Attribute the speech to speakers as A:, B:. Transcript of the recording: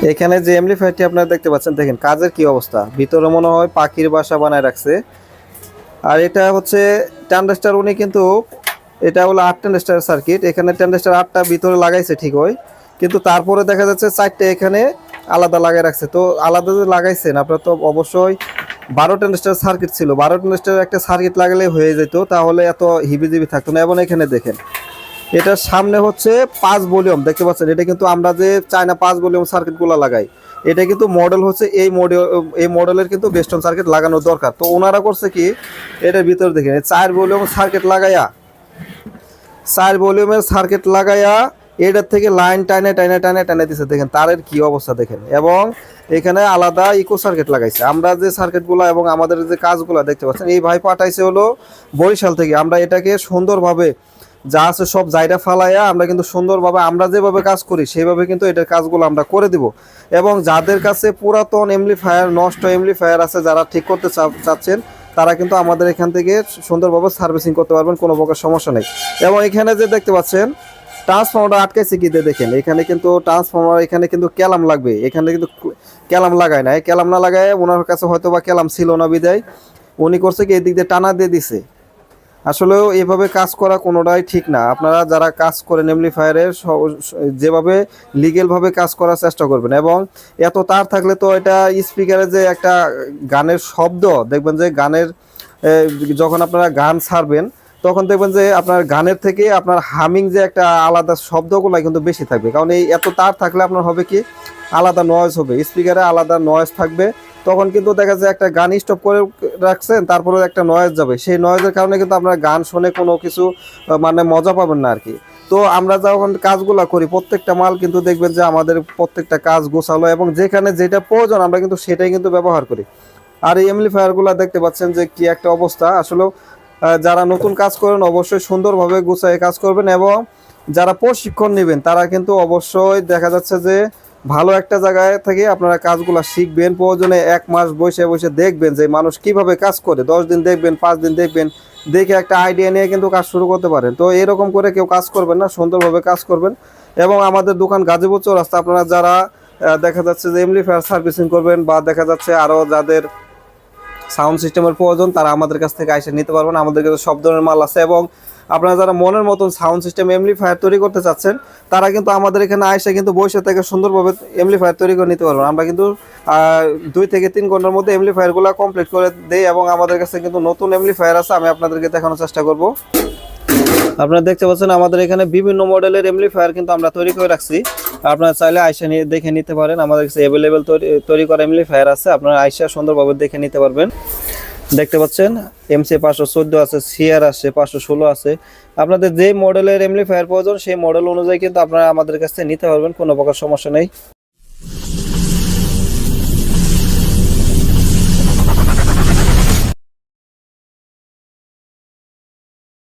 A: এখানে যে এমপ্লিফায়ারটি আপনারা দেখতে পাচ্ছেন, দেখেন কাজের কি অবস্থা। ভিতরে মনে হয় পাখির বাসা বানায় রাখছে। আর এটা হচ্ছে ট্রানজিস্টর, উনি কিন্তু এটা হলো 8 ট্রানজিস্টর সার্কিট। এখানে ট্রানজিস্টর 8টা ভিতরে লাগাইছে ঠিক হয়, কিন্তু তারপরে দেখা যাচ্ছে 4টে এখানে আলাদা লাগাই রাখছে। তো আলাদা যে লাগাইছেন আপনারা, তো অবশ্যই 12 ট্রানজিস্টর সার্কিট ছিল, 12 ট্রানজিস্টর একটা সার্কিট লাগালে হয়ে যেত, তাহলে এত হিবিজিবি থাকতো না। এবং এখানে দেখেন এটার সামনে হচ্ছে 5 ভলিউম দেখতে পাচ্ছেন। এটা কিন্তু আমরা যে চায়না 5 ভলিউম সার্কিটগুলো লাগাই, এটা কিন্তু মডেল হচ্ছে এই মডেলের কিন্তু বেস্টন সার্কিট লাগানোর দরকার। তো ওনারা করছে কি, এটার ভিতরে দেখেন 4 ভলিউম সার্কিট লাগাইয়া, 4 ভলিউমের সার্কিট লাগাইয়া এটার থেকে লাইন টাইনে টাইনে টাইনে টাইনে দিচ্ছে। দেখেন তারের কি অবস্থা দেখেন। এবং এখানে আলাদা ইকো সার্কিট লাগাইছে। আমরা যে সার্কিটগুলো এবং আমাদের যে কাজগুলো দেখতে পাচ্ছেন, এই ভাই পাঠাইছে হলো বরিশাল থেকে। আমরা এটাকে সুন্দরভাবে যা আছে সব জায়গা ফালাইয়া আমরা কিন্তু সুন্দরভাবে আমরা যেভাবে কাজ করি সেইভাবে কিন্তু এটার কাজগুলো আমরা করে দিব। এবং যাদের কাছে পুরাতন এমপ্লিফায়ার, নষ্ট এমপ্লিফায়ার আছে, যারা ঠিক করতে চাচ্ছেন, তারা কিন্তু আমাদের এখান থেকে সুন্দরভাবে সার্ভিসিং করতে পারবেন, কোনো প্রকার সমস্যা নেই। এবং এখানে যে দেখতে পাচ্ছেন ট্রান্সফর্মারটা আটকাইছে কি দিয়ে দেখেন, এখানে কিন্তু ট্রান্সফর্মার, এখানে কিন্তু ক্যালাম লাগবে। এখানে কিন্তু ক্যালাম লাগায় না, ক্যালাম না লাগায় ওনার কাছে হয়তো বা ক্যালাম ছিল না বিদায় উনি করছে কি এদিক দিয়ে টানা দিয়ে দিছে। আসলেও এভাবে কাজ করা কোনোটাই ঠিক না। আপনারা যারা কাজ করেন এমপ্লিফায়ারের, যেভাবে লিগেলভাবে কাজ করার চেষ্টা করবেন। এবং এত তার থাকলে তো এটা স্পিকারে যে একটা গানের শব্দ দেখবেন, যে গানের যখন আপনারা গান ছাড়বেন তখন দেখবেন যে আপনার গানের থেকে আপনার হামিং যে একটা আলাদা শব্দগুলো কিন্তু বেশি থাকবে। কারণ এই এত তার থাকলে আপনার হবে কি, আলাদা নয়েজ হবে, স্পিকারে আলাদা নয়েজ থাকবে। তখন কিন্তু দেখা যায় একটা গান স্টপ করে রাখছেন, তারপরে একটা নয়েজ যাবে, সেই নয়েজের কারণে কিন্তু আপনার গান শুনে কোনো কিছু মানে মজা পাবেন না আর কি। তো আমরা যখন কাজগুলো করি প্রত্যেকটা মাল কিন্তু দেখবেন যে আমাদের প্রত্যেকটা কাজ গোছালো, এবং যেখানে যেটা প্রয়োজন আমরা কিন্তু সেটাই কিন্তু ব্যবহার করি। আর এই এমপ্লিফায়ারগুলো দেখতে পাচ্ছেন যে কি একটা অবস্থা। আসলে যারা নতুন কাজ করেন অবশ্যই সুন্দরভাবে গুছায় কাজ করবেন। এবং যারা প্রশিক্ষণ নেবেন তারা কিন্তু অবশ্যই দেখা যাচ্ছে যে ভালো একটা জায়গায় থেকে আপনারা কাজগুলো শিখবেন। প্রয়োজনে 1 মাস বসে বসে দেখবেন যে মানুষ কিভাবে কাজ করে, 10 দিন দেখবেন, 5 দিন দেখবেন, দেখে একটা আইডিয়া নিয়ে কিন্তু কাজ শুরু করতে পারেন। তো এরকম করে কেউ কাজ করবেন না, সুন্দরভাবে কাজ করবেন। এবং আমাদের দোকান গাজীপুর চৌরাস্তা। আপনারা যারা দেখা যাচ্ছে যে এমপ্লিফায়ার সার্ভিসিং করবেন, বা দেখা যাচ্ছে আরও যাদের সাউন্ড সিস্টেমের প্রয়োজন, তারা আমাদের কাছ থেকে এসে নিতে পারবেন। আমাদের কাছে সব ধরনের মাল আছে। এবং আপনারা যারা মনের মতন সাউন্ড সিস্টেম এমপ্লিফায়ার তৈরি করতে চাচ্ছেন, তারা কিন্তু আমাদের এখানে এসে কিন্তু বসে থেকে সুন্দরভাবে এমপ্লিফায়ার তৈরি করে নিতে পারবেন। আমরা কিন্তু 2 থেকে 3 ঘন্টার মধ্যে এমপ্লিফায়ারগুলো কমপ্লিট করে দেই। এবং আমাদের কাছে কিন্তু নতুন এমপ্লিফায়ার আছে, আমি আপনাদেরকে দেখানোর চেষ্টা করব। আপনারা দেখতে পাচ্ছেন আমাদের এখানে বিভিন্ন মডেলের এমপ্লিফায়ার কিন্তু আমরা তৈরি করে রাখছি। আপনারা চাইলে আইসা নিয়ে দেখে নিতে পারেন। আমাদের কাছে অ্যাভেলেবেল তৈরি করা এমপ্লিফায়ার আছে, আপনারা আইসা সুন্দরভাবে দেখে নিতে পারবেন। দেখতে পাচ্ছেন MC 514 আছে, CR আছে, 516 আছে। আপনাদের যে মডেলের এমপ্লিফায়ার প্রয়োজন সেই মডেল অনুযায়ী কিন্তু আপনারা আমাদের কাছ থেকে নিতে পারবেন, কোনো প্রকার সমস্যা নেই।